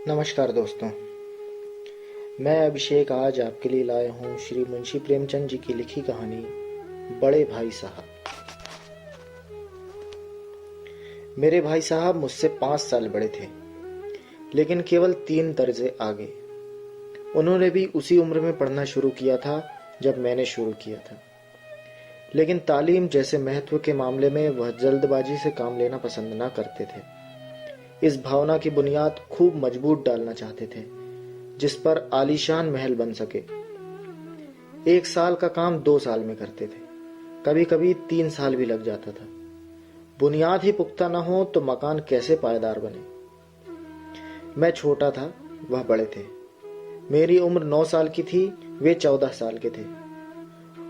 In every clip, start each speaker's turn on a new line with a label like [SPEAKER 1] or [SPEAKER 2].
[SPEAKER 1] नमस्कार दोस्तों, मैं अभिषेक आज आपके लिए लाया हूँ श्री मुंशी प्रेमचंद जी की लिखी कहानी बड़े भाई साहब। मेरे भाई साहब मुझसे 5 साल बड़े थे, लेकिन केवल 3 दर्जे आगे। उन्होंने भी उसी उम्र में पढ़ना शुरू किया था जब मैंने शुरू किया था, लेकिन तालीम जैसे महत्व के मामले में वह जल्दबाजी से काम लेना पसंद ना करते थे। इस भावना की बुनियाद खूब मजबूत डालना चाहते थे, जिस पर आलीशान महल बन सके। 1 साल का काम 2 साल में करते थे, कभी कभी 3 साल भी लग जाता था। बुनियाद ही पुख्ता न हो तो मकान कैसे पायदार बने। मैं छोटा था, वह बड़े थे। मेरी उम्र 9 साल की थी, वे 14 साल के थे।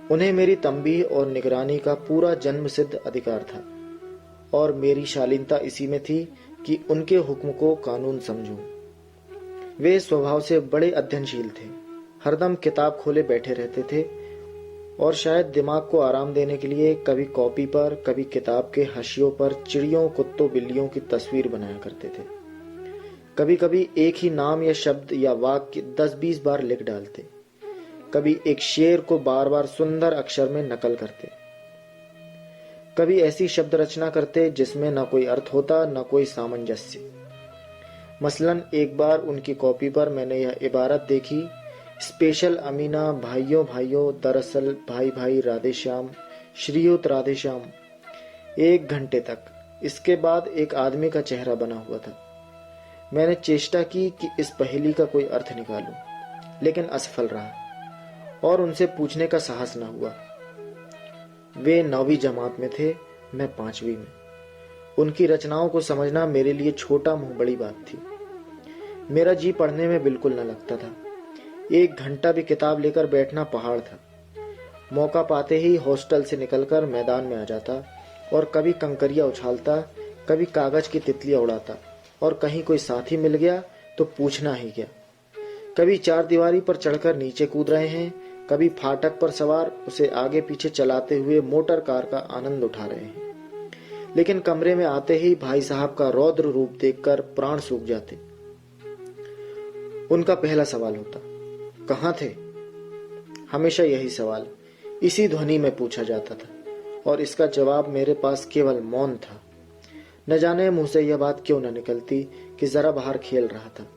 [SPEAKER 1] उन्हें मेरी तंबीह और निगरानी का पूरा जन्म सिद्ध अधिकार था, और मेरी शालीनता इसी में थी कि उनके हुक्म को कानून समझूं। वे स्वभाव से बड़े अध्ययनशील थे, हरदम किताब खोले बैठे रहते थे, और शायद दिमाग को आराम देने के लिए कभी कॉपी पर, कभी किताब के हाशियों पर चिड़ियों, कुत्तों, बिल्लियों की तस्वीर बनाया करते थे। कभी कभी एक ही नाम या शब्द या वाक्य 10-20 बार लिख डालते। कभी एक शेर को बार बार सुंदर अक्षर में नकल करते। कभी ऐसी शब्द रचना करते जिसमें न कोई अर्थ होता, न कोई सामंजस्य। मसलन एक बार उनकी कॉपी पर मैंने यह इबारत देखी, स्पेशल अमीना, भाइयों भाइयों, दरअसल भाई भाई राधेश्याम, श्रीयुत राधेश्याम। 1 घंटे तक। इसके बाद एक आदमी का चेहरा बना हुआ था। मैंने चेष्टा की कि इस पहेली का कोई अर्थ निकालूं, लेकिन असफल रहा, और उनसे पूछने का साहस न हुआ। वे 9वीं जमात में थे, मैं 5वीं में। उनकी रचनाओं को समझना मेरे लिए छोटा मुंह बड़ी बात थी। मेरा जी पढ़ने में बिल्कुल न लगता था। 1 घंटा भी किताब लेकर बैठना पहाड़ था। मौका पाते ही हॉस्टल से निकलकर मैदान में आ जाता, और कभी कंकरिया उछालता, कभी कागज की तितलियां उड़ाता, और कहीं कोई साथी मिल गया तो पूछना ही क्या। कभी 4 दीवारी पर चढ़कर नीचे कूद रहे हैं, कभी फाटक पर सवार उसे आगे पीछे चलाते हुए मोटर कार का आनंद उठा रहे हैं। लेकिन कमरे में आते ही भाई साहब का रौद्र रूप देखकर प्राण सूख जाते। उनका पहला सवाल होता, कहां थे? हमेशा यही सवाल इसी ध्वनि में पूछा जाता था, और इसका जवाब मेरे पास केवल मौन था। न जाने मुंह से यह बात क्यों न निकलती कि जरा बाहर खेल रहा था।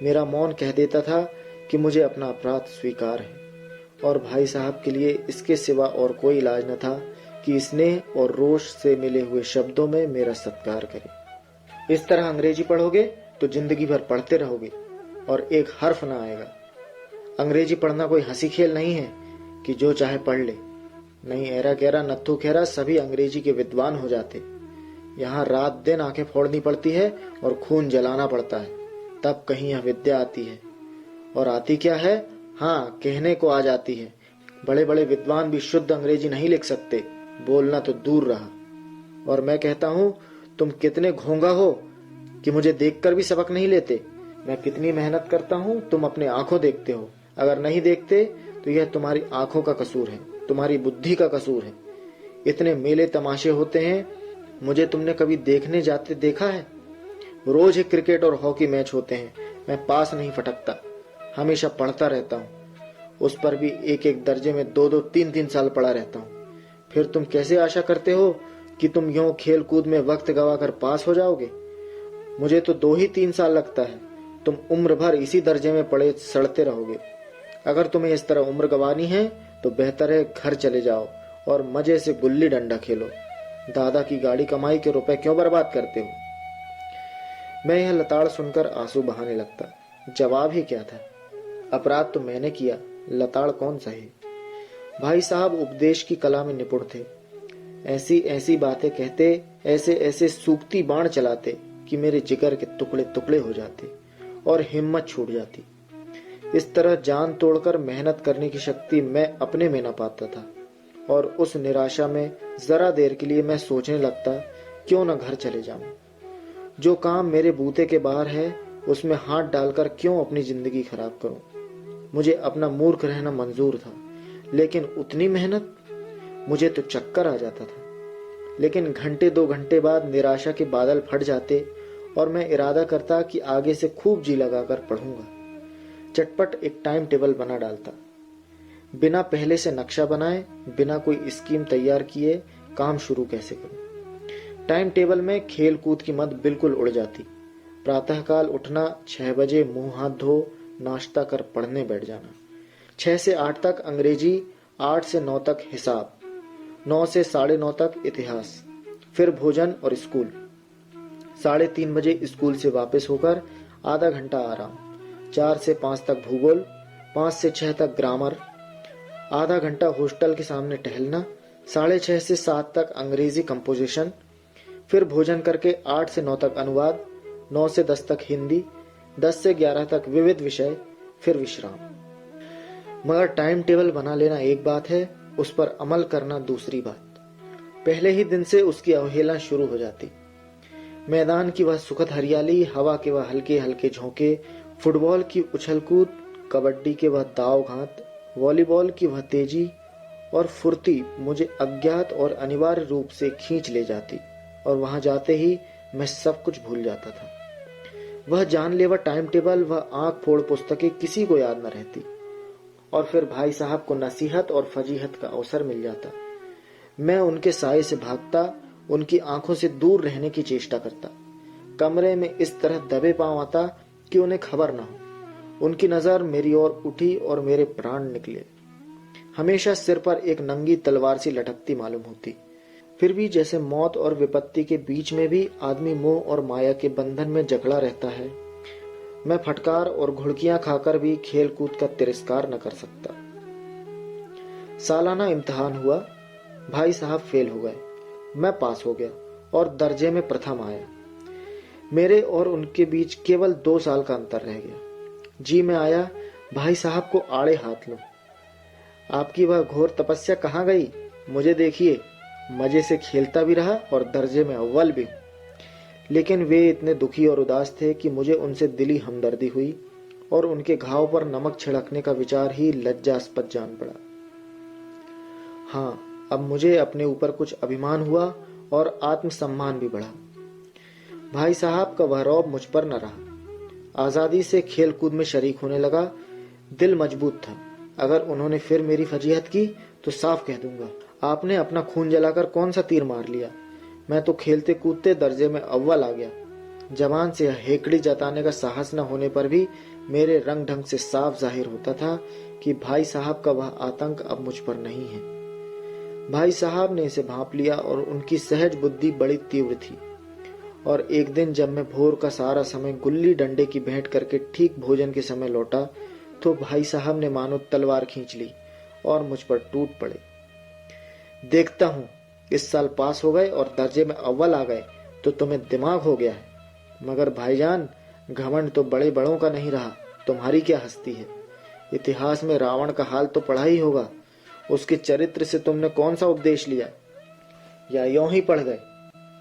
[SPEAKER 1] मेरा मौन कह देता था कि मुझे अपना अपराध स्वीकार है, और भाई साहब के लिए इसके सिवा और कोई इलाज न था कि स्नेह और रोष से मिले हुए शब्दों में मेरा सत्कार करे। इस तरह अंग्रेजी पढ़ोगे तो जिंदगी भर पढ़ते रहोगे और एक हर्फ ना आएगा। अंग्रेजी पढ़ना कोई हंसी खेल नहीं है कि जो चाहे पढ़ ले। नहीं, ऐरा गैरा नत्थु खेरा सभी अंग्रेजी के विद्वान हो जाते। यहाँ रात दिन आंखें फोड़नी पड़ती है और खून जलाना पड़ता है, तब कहीं यह विद्या आती है। और आती क्या है? हाँ, कहने को आ जाती है। बड़े बड़े विद्वान भी शुद्ध अंग्रेजी नहीं लिख सकते, बोलना तो दूर रहा। और मैं कहता हूँ, तुम कितने घोंगा हो कि मुझे देखकर भी सबक नहीं लेते। मैं कितनी मेहनत करता हूँ, तुम अपने आंखों देखते हो। अगर नहीं देखते तो यह तुम्हारी आंखों का कसूर है, तुम्हारी बुद्धि का कसूर है। इतने मेले तमाशे होते हैं, मुझे तुमने कभी देखने जाते देखा है? रोज ही क्रिकेट और हॉकी मैच होते हैं, मैं पास नहीं फटकता, हमेशा पढ़ता रहता हूँ। उस पर भी एक एक दर्जे में 2-2, 3-3 साल पढ़ा रहता हूँ। फिर तुम कैसे आशा करते हो कि तुम यूं खेल कूद में वक्त गवाकर पास हो जाओगे? मुझे तो 2 ही 3 साल लगता है। तुम उम्र भर इसी दर्जे में पड़े सड़ते रहोगे। अगर तुम्हें इस तरह उम्र गंवानी है तो बेहतर है घर चले जाओ और मजे से गुल्ली डंडा खेलो। दादा की गाड़ी कमाई के रुपए क्यों बर्बाद करते हो? मैं यह लताड़ सुनकर आंसू बहाने लगता। जवाब ही क्या था? अपराध तो मैंने किया, लताड़ कौन सहे। भाई साहब उपदेश की कला में निपुण थे। ऐसी ऐसी बातें कहते, ऐसे ऐसे सूक्ति बाण चलाते कि मेरे जिगर के टुकड़े टुकड़े हो जाते और हिम्मत छूट जाती। इस तरह जान तोड़कर मेहनत करने की शक्ति मैं अपने में न पाता था, और उस निराशा में जरा देर के लिए मैं सोचने लगता, क्यों न घर चले जाऊं। जो काम मेरे बूते के बाहर है उसमें हाथ डालकर क्यों अपनी जिंदगी खराब करूं। मुझे अपना मूर्ख रहना मंजूर था, लेकिन उतनी मेहनत, मुझे तो चक्कर आ जाता था। लेकिन घंटे 2 घंटे बाद निराशा के बादल फट जाते और मैं इरादा करता कि आगे से खूब जी लगाकर पढ़ूंगा। चटपट एक टाइम टेबल बना डालता, बिना पहले से नक्शा बनाए, बिना कोई स्कीम तैयार किए काम शुरू कैसे करूं। टाइम टेबल में खेल कूद की मद बिल्कुल उड़ जाती। प्रातःकाल उठना, 6 बजे मुंह हाथ धो नाश्ता कर पढ़ने बैठ जाना। 6 से 8 तक अंग्रेजी, 8 से 9 तक हिसाब, 9 से 9:30 तक इतिहास, फिर भोजन और स्कूल। 3:30 बजे स्कूल से वापस होकर आधा घंटा आराम। 4 से 5 तक भूगोल, 5 से 6 तक ग्रामर, आधा घंटा हॉस्टल के सामने टहलना। 6:30 से 7 तक अंग्रेजी कंपोजिशन, फिर भोजन करके 8 से 9 तक अनुवाद, 9 से 10 तक हिंदी, 10 से 11 तक विविध विषय, फिर विश्राम। मगर टाइम टेबल बना लेना एक बात है, उस पर अमल करना दूसरी बात। पहले ही दिन से उसकी अवहेलना शुरू हो जाती। मैदान की वह सुखद हरियाली, हवा के वह हल्के हल्के झोंके, फुटबॉल की उछल कूद, कबड्डी के वह दाव घात, वॉलीबॉल की वह तेजी और फुर्ती मुझे अज्ञात और अनिवार्य रूप से खींच ले जाती, और वहां जाते ही मैं सब कुछ भूल जाता था। वह जानलेवा टाइम टेबल, वह आंख फोड़ पुस्तकें किसी को याद न रहती, और फिर भाई साहब को नसीहत और फजीहत का अवसर मिल जाता। मैं उनके साए से भागता, उनकी आंखों से दूर रहने की चेष्टा करता, कमरे में इस तरह दबे पांव आता कि उन्हें खबर न हो। उनकी नजर मेरी ओर उठी और मेरे प्राण निकले। हमेशा सिर पर एक नंगी तलवार सी लटकती मालूम होती। फिर भी जैसे मौत और विपत्ति के बीच में भी आदमी मोह और माया के बंधन में जकड़ा रहता है, मैं फटकार और घुड़कियां खाकर भी खेल कूद का तिरस्कार न कर सकता। सालाना इम्तिहान हुआ, भाई साहब फेल हो गए, मैं पास हो गया और दर्जे में प्रथम आया। मेरे और उनके बीच केवल 2 साल का अंतर रह गया। जी में आया भाई साहब को आड़े हाथ लूं। आपकी वह घोर तपस्या कहाँ गई? मुझे देखिए, मजे से खेलता भी रहा और दर्जे में अव्वल भी हूं। लेकिन वे इतने दुखी और उदास थे कि मुझे उनसे दिली हमदर्दी हुई और उनके घाव पर नमक छिड़कने का विचार ही लज्जास्पद जान पड़ा। हाँ, अब मुझे अपने ऊपर कुछ अभिमान हुआ और आत्मसम्मान भी बढ़ा। भाई साहब का वह रौब मुझ पर न रहा। आजादी से खेल कूद में शरीक होने लगा। दिल मजबूत था। अगर उन्होंने फिर मेरी फजीहत की तो साफ कह दूंगा, आपने अपना खून जलाकर कौन सा तीर मार लिया। मैं तो खेलते कूदते दर्जे में अव्वल आ गया। जबान से हेकड़ी जताने का साहस न होने पर भी मेरे रंग ढंग से साफ जाहिर होता था कि भाई साहब का वह आतंक अब मुझ पर नहीं है। भाई साहब ने इसे भांप लिया और उनकी सहज बुद्धि बड़ी तीव्र थी। और एक दिन जब मैं भोर का सारा समय गुल्ली डंडे की भेंट करके ठीक भोजन के समय लौटा, तो भाई साहब ने मानो तलवार खींच ली और मुझ पर टूट पड़े। देखता हूं, इस साल पास हो गए और दर्जे में अव्वल आ गए तो तुम्हें दिमाग हो गया है। मगर भाईजान, घमंड तो बड़े बड़ों का नहीं रहा, तुम्हारी क्या हस्ती है। इतिहास में रावण का हाल तो पढ़ा ही होगा। उसके चरित्र से तुमने कौन सा उपदेश लिया, या यूं ही पढ़ गए।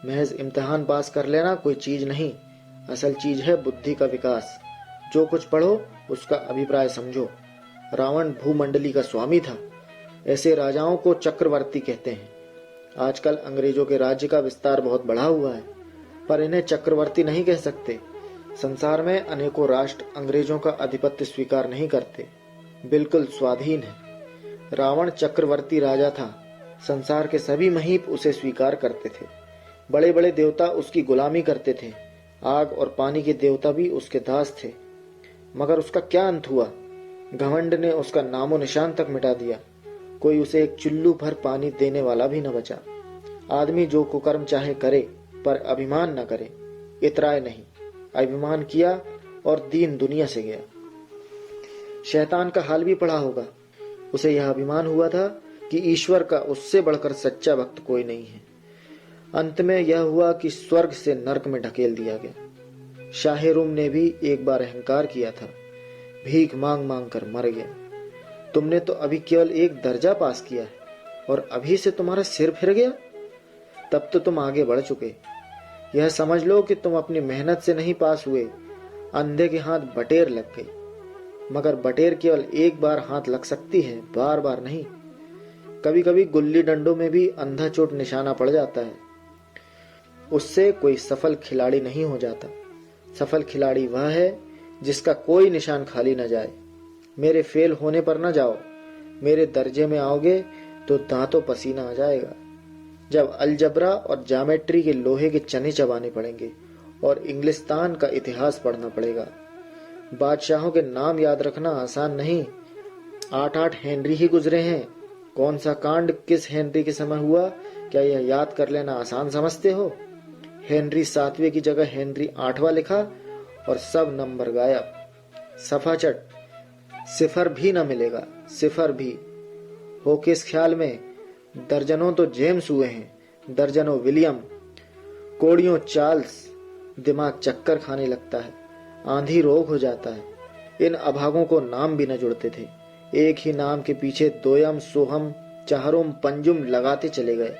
[SPEAKER 1] महज इम्तिहान पास कर लेना कोई चीज नहीं, असल चीज है बुद्धि का विकास। जो कुछ पढ़ो उसका अभिप्राय समझो। रावण भूमंडली का स्वामी था। ऐसे राजाओं को चक्रवर्ती कहते हैं। आजकल अंग्रेजों के राज्य का विस्तार बहुत बढ़ा हुआ है, पर इन्हें चक्रवर्ती नहीं कह सकते। संसार में अनेकों राष्ट्र अंग्रेजों का आधिपत्य स्वीकार नहीं करते, बिल्कुल स्वाधीन है। रावण चक्रवर्ती राजा था। संसार के सभी महीप उसे स्वीकार करते थे। बड़े बड़े देवता उसकी गुलामी करते थे। आग और पानी के देवता भी उसके दास थे। मगर उसका क्या अंत हुआ? घमंड ने उसका नामो निशान तक मिटा दिया। कोई उसे एक चुल्लू भर पानी देने वाला भी न बचा। आदमी जो कुकर्म चाहे करे, पर अभिमान न करे, इतराए नहीं। अभिमान किया और दीन दुनिया से गया। शैतान का हाल भी पढ़ा होगा। उसे यह अभिमान हुआ था कि ईश्वर का उससे बढ़कर सच्चा भक्त कोई नहीं है। अंत में यह हुआ कि स्वर्ग से नरक में ढकेल दिया गया। शाह रूम ने भी एक बार अहंकार किया था, भीख मांग मांग कर मर गया। तुमने तो अभी केवल एक दर्जा पास किया है और अभी से तुम्हारा सिर फिर गया। तब तो तुम आगे बढ़ चुके। यह समझ लो कि तुम अपनी मेहनत से नहीं पास हुए, अंधे के हाथ बटेर लग गई। मगर बटेर केवल एक बार हाथ लग सकती है, बार बार नहीं। कभी कभी गुल्ली डंडों में भी अंधा चोट निशाना पड़ जाता है। उससे कोई सफल खिलाड़ी नहीं हो जाता। सफल खिलाड़ी वह है जिसका कोई निशान खाली न जाए। मेरे फेल होने पर न जाओ। मेरे दर्जे में आओगे तो दांतों पसीना आ जाएगा। जब अलजबरा और ज्योमेट्री के लोहे के चने चबाने पड़ेंगे और इंग्लिस्तान का इतिहास पढ़ना पड़ेगा। बादशाहों के नाम याद रखना आसान नहीं। 8-8 हेनरी ही गुजरे हैं। कौन सा कांड किस हेनरी के समय हुआ, क्या यह याद कर लेना आसान समझते हो? हेनरी 7वें की जगह हेनरी 8वां लिखा और सब नंबर गायब। सफाचट, सिफर भी न मिलेगा, सिफर भी हो किस ख्याल में? दर्जनों तो जेम्स हुए हैं, दर्जनों विलियम, कोड़ियों चार्ल्स। दिमाग चक्कर खाने लगता है, आंधी रोग हो जाता है। इन अभागों को नाम भी न जुड़ते थे। एक ही नाम के पीछे दोयम, सोहम, चाहरुम, पंजुम लगाते चले गए।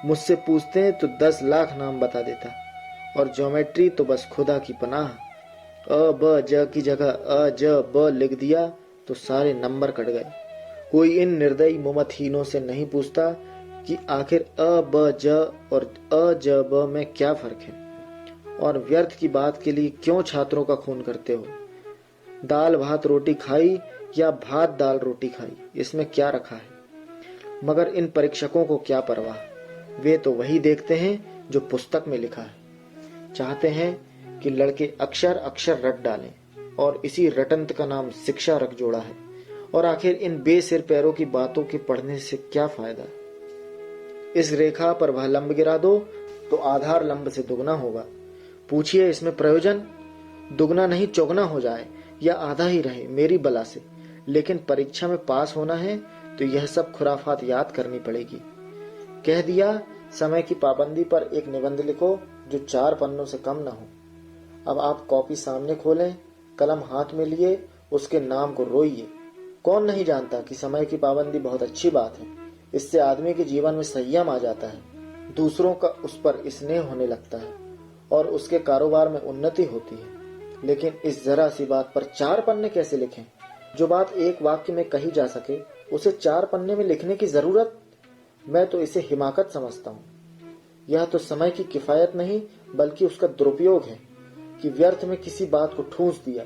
[SPEAKER 1] मुझसे पूछते तो 10 लाख नाम बता देता, और ज्योमेट्री तो बस खुदा की पनाह। अ ब ज की जगह अ ज ब लिख दिया तो सारे नंबर कट गए। कोई इन निर्दयी मुमतहीनों से नहीं पूछता कि आखिर अ ब ज और अ ज ब में क्या फर्क है, और व्यर्थ की बात के लिए क्यों छात्रों का खून करते हो? दाल भात रोटी खाई या भात दाल रोटी खाई, इसमें क्या रखा है? मगर इन परीक्षकों को क्या परवाह, वे तो वही देखते हैं जो पुस्तक में लिखा है। चाहते हैं कि लड़के अक्षर अक्षर रट डालें, और इसी रटंत का नाम शिक्षा रख जोड़ा है। और आखिर इन बेसिर पैरों की बातों के पढ़ने से क्या फायदा? इस रेखा पर वह लंब गिरा दो तो आधार लंब से दुगना होगा। पूछिए इसमें प्रयोजन? दुगना नहीं चौगना हो जाए या आधा ही रहे, मेरी बला से। लेकिन परीक्षा में पास होना है तो यह सब खुराफात याद करनी पड़ेगी। कह दिया समय की पाबंदी पर एक निबंध लिखो जो 4 पन्नों से कम न हो। अब आप कॉपी सामने खोलें, कलम हाथ में लिए उसके नाम को रोइए। कौन नहीं जानता कि समय की पाबंदी बहुत अच्छी बात है। इससे आदमी के जीवन में संयम आ जाता है, दूसरों का उस पर स्नेह होने लगता है और उसके कारोबार में उन्नति होती है। लेकिन इस जरा सी बात पर 4 पन्ने कैसे लिखें? जो बात एक वाक्य में कही जा सके उसे 4 पन्ने में लिखने की जरूरत? मैं तो इसे हिमाकत समझता हूँ। यह तो समय की किफायत नहीं बल्कि उसका दुरुपयोग है कि व्यर्थ में किसी बात को ठूंस दिया।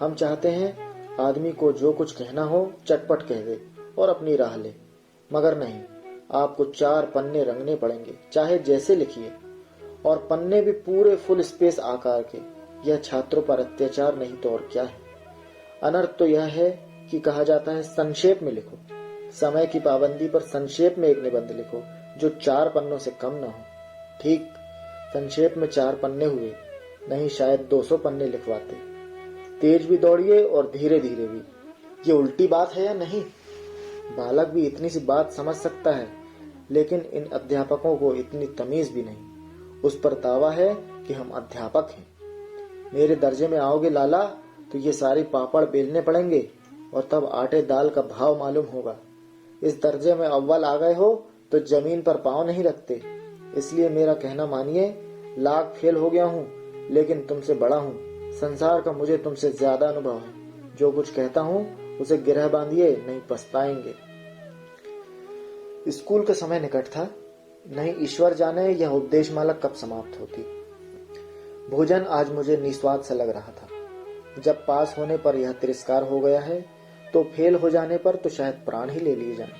[SPEAKER 1] हम चाहते हैं आदमी को जो कुछ कहना हो चटपट कह दे और अपनी राह ले, मगर नहीं, आपको 4 पन्ने रंगने पड़ेंगे, चाहे जैसे लिखिए, और पन्ने भी पूरे फुल स्पेस आकार के। यह छात्रों पर अत्याचार नहीं तो और क्या है? अनर्थ तो यह है कि कहा जाता है संक्षेप में लिखो। समय की पाबंदी पर संक्षेप में एक निबंध लिखो जो 4 पन्नों से कम न हो। ठीक, संक्षेप में 4 पन्ने हुए, नहीं शायद 200 पन्ने लिखवाते। तेज भी दौड़िए और धीरे धीरे भी। ये उल्टी बात है या नहीं? बालक भी इतनी सी बात समझ सकता है, लेकिन इन अध्यापकों को इतनी तमीज भी नहीं। उस पर दावा है कि हम अध्यापक हैं। मेरे दर्जे में आओगे लाला तो ये सारी पापड़ बेलने पड़ेंगे, और तब आटे दाल का भाव मालूम होगा। इस दर्जे में अव्वल आ गए हो तो जमीन पर पांव नहीं रखते। इसलिए मेरा कहना मानिए, लाख फेल हो गया हूँ लेकिन तुमसे बड़ा हूँ। संसार का मुझे तुमसे ज्यादा अनुभव है। जो कुछ कहता हूँ उसे गिरह बांधिए, नहीं पछताएंगे। स्कूल का समय निकट था, नहीं ईश्वर जाने यह उपदेशमाला कब समाप्त होती। भोजन आज मुझे निस्वाद सा लग रहा था। जब पास होने पर यह तिरस्कार हो गया है तो फेल हो जाने पर तो शायद प्राण ही ले लिए जाएं।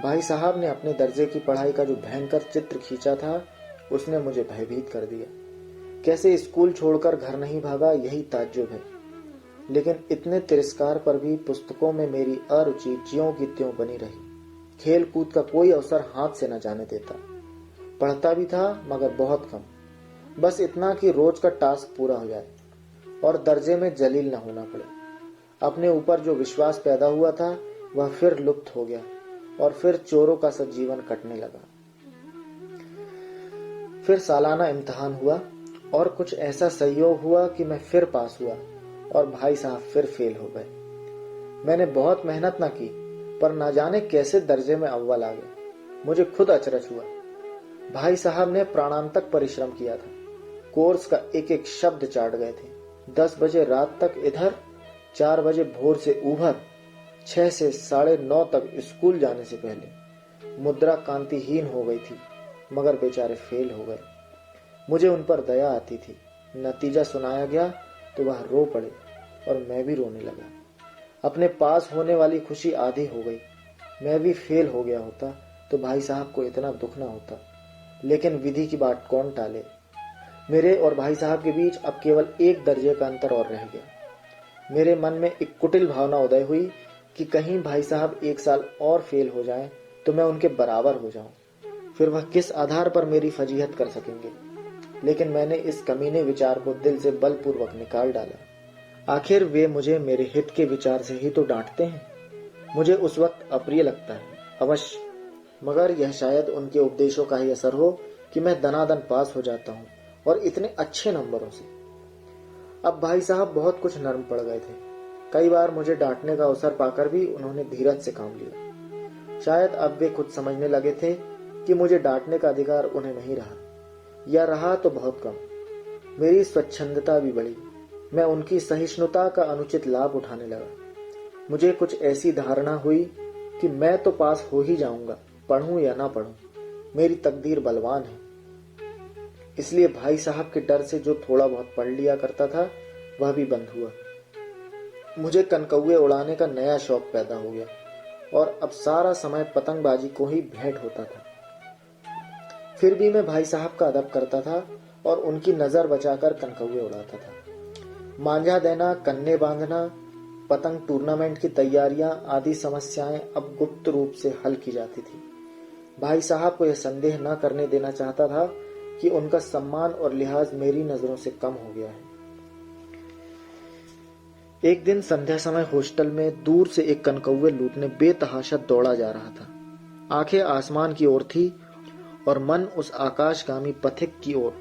[SPEAKER 1] भाई साहब ने अपने दर्जे की पढ़ाई का जो भयंकर चित्र खींचा था उसने मुझे भयभीत कर दिया। कैसे स्कूल छोड़कर घर नहीं भागा, यही ताज्जुब है। लेकिन इतने तिरस्कार पर भी पुस्तकों में मेरी अरुचि ज्यों की त्यों बनी रही। खेल कूद का कोई अवसर हाथ से न जाने देता। पढ़ता भी था मगर बहुत कम, बस इतना कि रोज का टास्क पूरा हो जाए और दर्जे में जलील न होना पड़े। अपने ऊपर जो विश्वास पैदा हुआ था वह फिर लुप्त हो गया और फिर चोरों का सा जीवन कटने लगा। फिर सालाना इम्तिहान हुआ और कुछ ऐसा संयोग हुआ कि मैं फिर पास हुआ और भाई साहब फिर फेल हो गए। मैंने बहुत मेहनत न की पर न जाने कैसे दर्जे में अव्वल आ गए। मुझे खुद अचरज हुआ। भाई साहब ने प्राणांतक परिश्रम किया था, कोर्स का एक एक शब्द चाट गए थे। 10 बजे रात तक इधर, 4 बजे भोर से उभर, 6 से 9:30 तक स्कूल जाने से पहले। मुद्रा कांतिहीन हो गई थी मगर बेचारे फेल हो गए। मुझे उन पर दया आती थी। नतीजा सुनाया गया तो वह रो पड़े और मैं भी रोने लगा। अपने पास होने वाली खुशी आधी हो गई। मैं भी फेल हो गया होता तो भाई साहब को इतना दुख ना होता, लेकिन विधि की बात कौन टाले। मेरे और भाई साहब के बीच अब केवल 1 दर्जे का अंतर और रह गया। मेरे मन में एक कुटिल भावना उदय हुई कि कहीं भाई साहब 1 साल और फेल हो जाएं तो मैं उनके बराबर हो जाऊं। फिर वह किस आधार पर मेरी फजीहत कर सकेंगे। लेकिन मैंने इस कमीने विचार को दिल से बलपूर्वक निकाल डाला। आखिर वे मुझे मेरे हित के विचार से ही तो डांटते हैं। मुझे उस वक्त अप्रिय लगता है अवश्य, मगर यह शायद उनके उपदेशों का ही असर हो कि मैं दनादन पास हो जाता हूँ, और इतने अच्छे नंबरों से। अब भाई साहब बहुत कुछ नर्म पड़ गए थे। कई बार मुझे डांटने का अवसर पाकर भी उन्होंने धीरज से काम लिया। शायद अब वे खुद समझने लगे थे कि मुझे डांटने का अधिकार उन्हें नहीं रहा, या रहा तो बहुत कम। मेरी स्वच्छंदता भी बढ़ी। मैं उनकी सहिष्णुता का अनुचित लाभ उठाने लगा। मुझे कुछ ऐसी धारणा हुई कि मैं तो पास हो ही जाऊंगा, पढ़ूं या ना पढ़ूं। मेरी तकदीर बलवान है। इसलिए भाई साहब के डर से जो थोड़ा बहुत पढ़ लिया करता था वह भी बंद हुआ। मुझे कनकौए उड़ाने का नया शौक पैदा हो गया, और अब सारा समय पतंगबाजी को ही भेंट होता था। फिर भी मैं भाई साहब का अदब करता था और उनकी नजर बचाकर कनकौए उड़ाता था। मांझा देना, कन्ने बांधना, पतंग टूर्नामेंट की तैयारियां आदि समस्याएं अब गुप्त रूप से हल की जाती थी। भाई साहब को यह संदेह न करने देना चाहता था कि उनका सम्मान और लिहाज मेरी नजरों से कम हो गया है। एक दिन संध्या समय हॉस्टल में दूर से एक कनकौए लूटने बेतहाशा दौड़ा जा रहा था। आंखें आसमान की ओर थी और मन उस आकाशगामी पथिक की ओर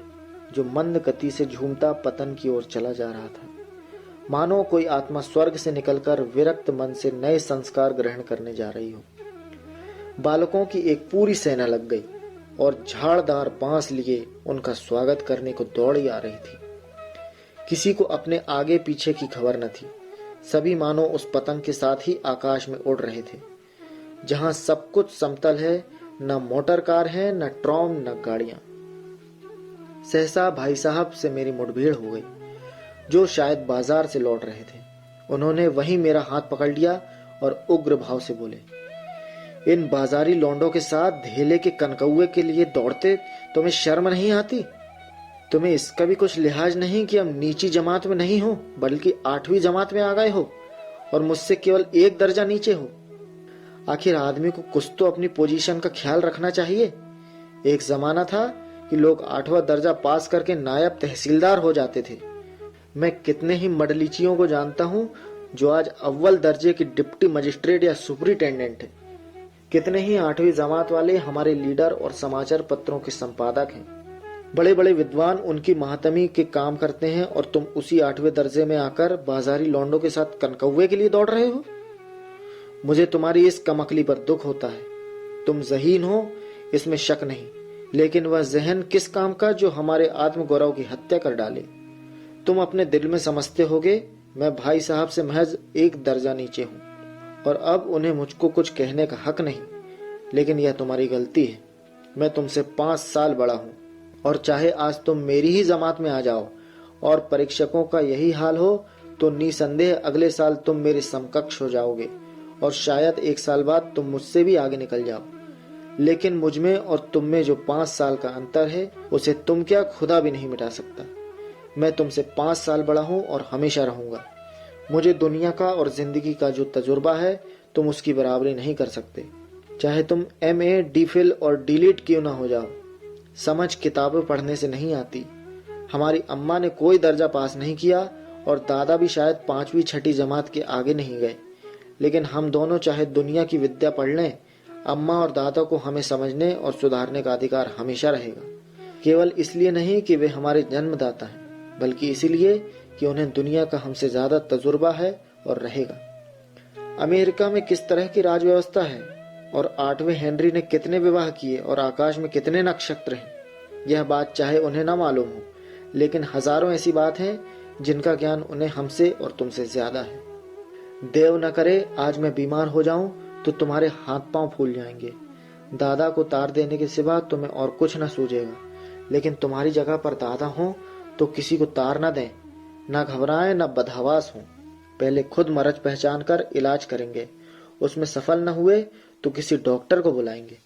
[SPEAKER 1] जो मंद गति से झूमता पतन की ओर चला जा रहा था। मानो कोई आत्मा स्वर्ग से निकलकर विरक्त मन से नए संस्कार ग्रहण करने जा रही हो। बालकों की एक पूरी सेना लग गई और झाड़दार बांस लिए उनका स्वागत करने को दौड़ी आ रही थी। किसी को अपने आगे पीछे की खबर न थी। सभी मानो उस पतंग के साथ ही आकाश में उड़ रहे थे। जहां सब कुछ समतल है, न मोटर कार है, न ट्रॉम, न गाड़ियां। सहसा भाई साहब से मेरी मुठभेड़ हो गई, जो शायद बाजार से लौट रहे थे। उन्होंने वहीं मेरा हाथ पकड़ लिया और उग्र भाव से बोले, इन बाजारी लौंडों के साथ धेले के कनकौए के लिए दौड़ते तुम्हें शर्म नहीं आती? तुम्हें इसका भी कुछ लिहाज नहीं कि हम नीची जमात में नहीं हो, बल्कि 8वीं जमात में आ गए हो और मुझसे केवल 1 दर्जा नीचे हो। आखिर आदमी को कुछ तो अपनी पोजीशन का ख्याल रखना चाहिए। एक जमाना था कि लोग 8वां दर्जा पास करके नायब तहसीलदार हो जाते थे। मैं कितने ही मडलीचियों को जानता हूँ जो आज अव्वल दर्जे की डिप्टी मजिस्ट्रेट या सुपरिटेंडेंट है। कितने ही 8वीं जमात वाले हमारे लीडर और समाचार पत्रों के संपादक हैं। बड़े बड़े विद्वान उनकी महातमी के काम करते हैं, और तुम उसी 8वें दर्जे में आकर बाजारी लौंडों के साथ कनकौए के लिए दौड़ रहे हो। मुझे तुम्हारी इस कमकली पर दुख होता है। तुम ज़हीन हो, इसमें शक नहीं, लेकिन वह जहन किस काम का जो हमारे आत्मगौरव की हत्या कर डाले। तुम अपने दिल में समझते होगे मैं भाई साहब से महज 1 दर्जा नीचे हूँ, और अब उन्हें मुझको कुछ कहने का हक नहीं। लेकिन यह तुम्हारी गलती है। मैं तुमसे 5 साल बड़ा हूँ, और चाहे आज तुम मेरी ही जमात में आ जाओ और परीक्षकों का यही हाल हो, तो निसंदेह अगले साल तुम मेरे समकक्ष हो जाओगे, और शायद 1 साल बाद तुम मुझसे भी आगे निकल जाओ। लेकिन मुझ में और तुम में जो 5 साल का अंतर है, उसे तुम क्या खुदा भी नहीं मिटा सकता। मैं तुमसे 5 साल बड़ा हूँ और हमेशा रहूंगा। मुझे दुनिया का और जिंदगी का जो तजुर्बा है, तुम उसकी बराबरी नहीं कर सकते, चाहे तुम MA, DPhil और DLit क्यों ना हो जाओ। समझ किताबें पढ़ने से नहीं आती। हमारी अम्मा ने कोई दर्जा पास नहीं किया, और दादा भी शायद 5वीं 6ठी जमात के आगे नहीं गए। लेकिन हम दोनों चाहे दुनिया की विद्या पढ़ लें, अम्मा और दादा को हमें समझने और सुधारने का अधिकार हमेशा रहेगा। केवल इसलिए नहीं कि वे हमारे जन्मदाता हैं, बल्कि इसलिए कि उन्हें दुनिया का हमसे ज्यादा तजुर्बा है और रहेगा। अमेरिका में किस तरह की राज व्यवस्था है, और 8वें हेनरी ने कितने विवाह किए, और आकाश में कितने नक्षत्र हैं, यह बात चाहे उन्हें न मालूम हो, लेकिन हजारों ऐसी बात है जिनका ज्ञान उन्हें हमसे और तुमसे ज्यादा है। देव न करे आज मैं बीमार हो जाऊं तो तुम्हारे हाथ पांव फूल जाएंगे। दादा को तार देने के सिवा तुम्हें और कुछ न सूझेगा, लेकिन तुम्हारी जगह पर दादा हो तो किसी को तार ना दें, ना घबराएं, ना बदहवास हों। पहले खुद मर्ज पहचान कर इलाज करेंगे, उसमें सफल न हुए तो किसी डॉक्टर को बुलाएंगे।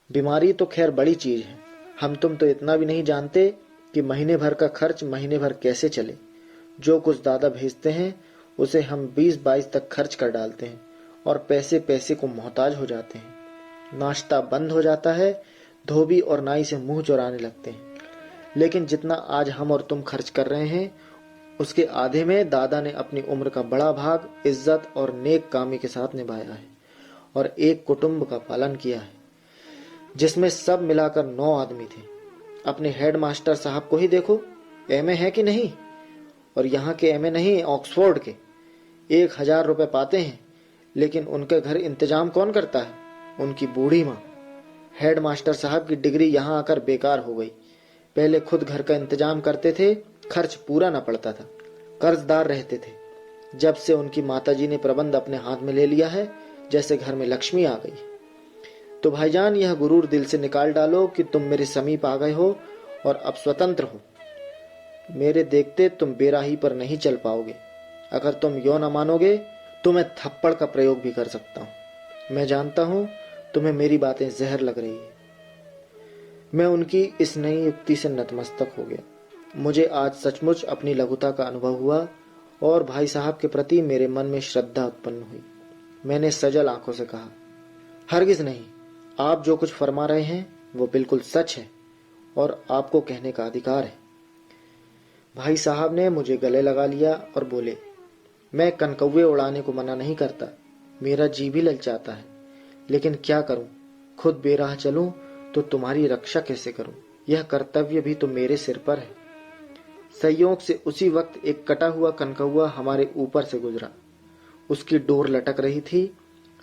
[SPEAKER 1] बीमारी तो खैर बड़ी चीज है, हम तुम तो इतना भी नहीं जानते कि महीने भर का खर्च महीने भर कैसे चले। जो कुछ दादा भेजते हैं उसे हम 20-22 तक खर्च कर डालते हैं और पैसे पैसे को मोहताज हो जाते हैं। नाश्ता बंद हो जाता है, धोबी और नाई से मुंह चुराने लगते हैं। लेकिन जितना आज हम और तुम खर्च कर रहे हैं उसके आधे में दादा ने अपनी उम्र का बड़ा भाग इज्जत और नेक कामी के साथ निभाया है और एक कुटुंब का पालन किया है जिसमें सब मिलाकर 9 आदमी थे। अपने हेड मास्टर साहब को ही देखो, एमए है कि नहीं, और यहाँ के एमए नहीं, ऑक्सफोर्ड के। 1000 रुपए पाते हैं, लेकिन उनके घर इंतजाम कौन करता है? उनकी बूढ़ी माँ। हेड मास्टर साहब की डिग्री यहाँ आकर बेकार हो गई। पहले खुद घर का इंतजाम करते थे, खर्च पूरा ना पड़ता था, कर्जदार रहते थे। जब से उनकी माताजी ने प्रबंध अपने हाथ में ले लिया है, जैसे घर में लक्ष्मी आ गई। तो भाईजान, यह गुरूर दिल से निकाल डालो कि तुम मेरे समीप आ गए हो और अब स्वतंत्र हो। मेरे देखते तुम बेराही पर नहीं चल पाओगे। अगर तुम यो न मानोगे तो मैं थप्पड़ का प्रयोग भी कर सकता हूँ। मैं जानता हूँ तुम्हें मेरी बातें जहर लग रही है। मैं उनकी इस नई युक्ति से नतमस्तक हो गया। मुझे आज सचमुच अपनी लघुता का अनुभव हुआ और भाई साहब के प्रति मेरे मन में श्रद्धा उत्पन्न हुई। मैंने सजल आंखों से कहा, हरगिज नहीं, आप जो कुछ फरमा रहे हैं वो बिल्कुल सच है और आपको कहने का अधिकार है। भाई साहब ने मुझे गले लगा लिया और बोले, मैं कनकौवे उड़ाने को मना नहीं करता, मेरा जी भी ललचाता है, लेकिन क्या करूं, खुद बेराह चलूं तो तुम्हारी रक्षा कैसे करूं? यह कर्तव्य भी तो मेरे सिर पर है। संयोग से उसी वक्त एक कटा हुआ कनकौवा हमारे ऊपर से गुजरा। उसकी डोर लटक रही थी।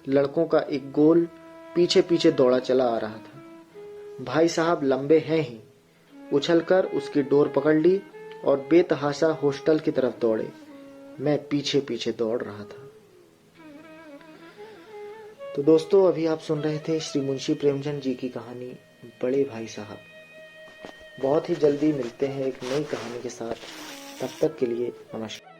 [SPEAKER 1] लड़कों का एक गोल पीछे पीछे दौड़ा चला आ रहा था। भाई साहब लंबे हैं ही, उछलकर उसकी डोर पकड़ ली और बेतहाशा हॉस्टल की तरफ दौड़े। मैं पीछे पीछे दौड़ रहा था। तो दोस्तों, अभी आप सुन रहे थे श्री मुंशी प्रेमचंद जी की कहानी बड़े भाई साहब। बहुत ही जल्दी मिलते हैं एक नई कहानी के साथ। तब तक के लिए नमस्कार।